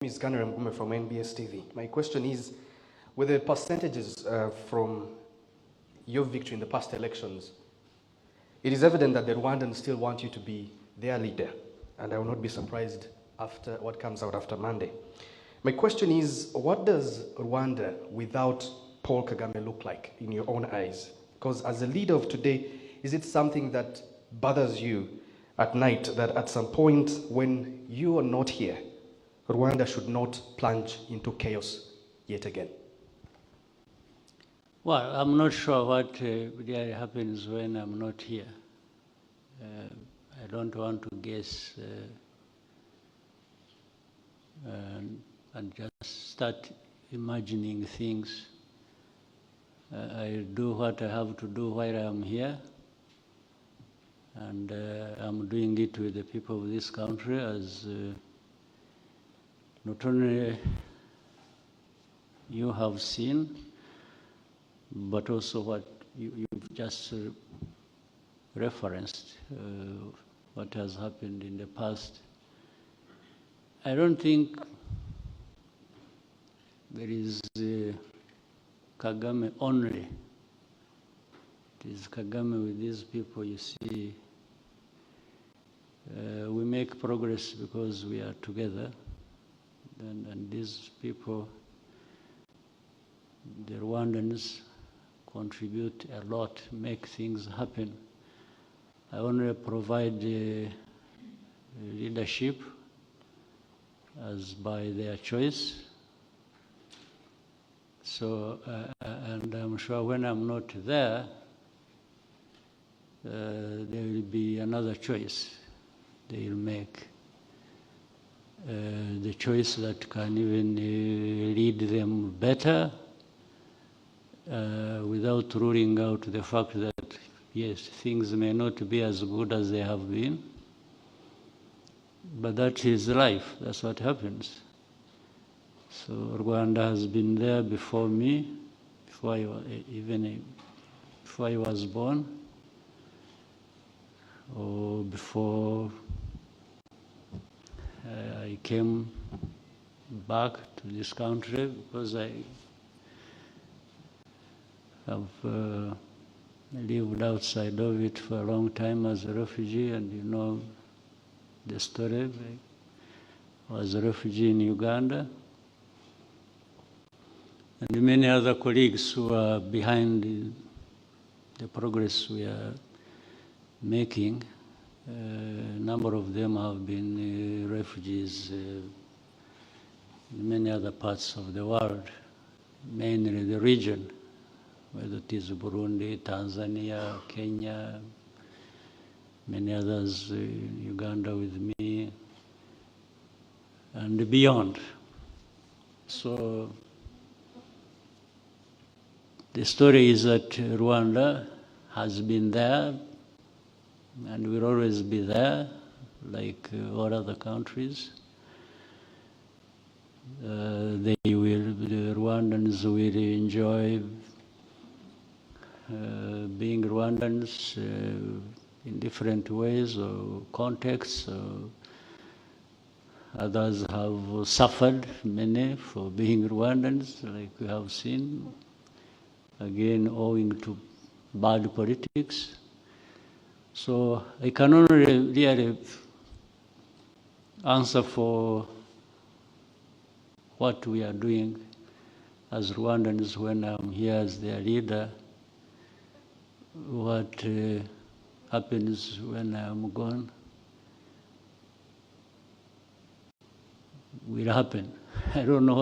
Is Canary Mugume from NBS TV. My question is, with the percentages from your victory in the past elections, it is evident that the Rwandans still want you to be their leader, and I will not be surprised after what comes out after Monday. My question is, what does Rwanda without Paul Kagame look like in your own eyes? Because as a leader of today, is it something that bothers you at night that at some point when you are not here, Rwanda should not plunge into chaos yet again? Well, I'm not sure what really happens when I'm not here. I don't want to guess and just start imagining things. I do what I have to do while I'm here, and I'm doing it with the people of this country as not only you have seen, but also what you've just referenced, what has happened in the past. I don't think there is Kagame only. It is Kagame with these people, you see. We make progress because we are together. And these people, the Rwandans, contribute a lot, make things happen. I only provide leadership as by their choice. So, and I'm sure when I'm not there, there will be another choice they will make. The choice that can even lead them better without ruling out the fact that, yes, things may not be as good as they have been, but that is life. That's what happens. So Rwanda has been there before me, before I was born, or before I came back to this country, because I have lived outside of it for a long time as a refugee, and you know the story. I was a refugee in Uganda. And many other colleagues who are behind the progress we are making, a number of them have been refugees in many other parts of the world, mainly the region, whether it is Burundi, Tanzania, Kenya, many others, Uganda with me, and beyond. So the story is that Rwanda has been there and will always be there, like all other countries. The Rwandans will enjoy being Rwandans in different ways or contexts. Others have suffered, many, for being Rwandans, like we have seen, again owing to bad politics. So I can only really answer for what we are doing as Rwandans when I'm here as their leader. What happens when I'm gone will happen. I don't know what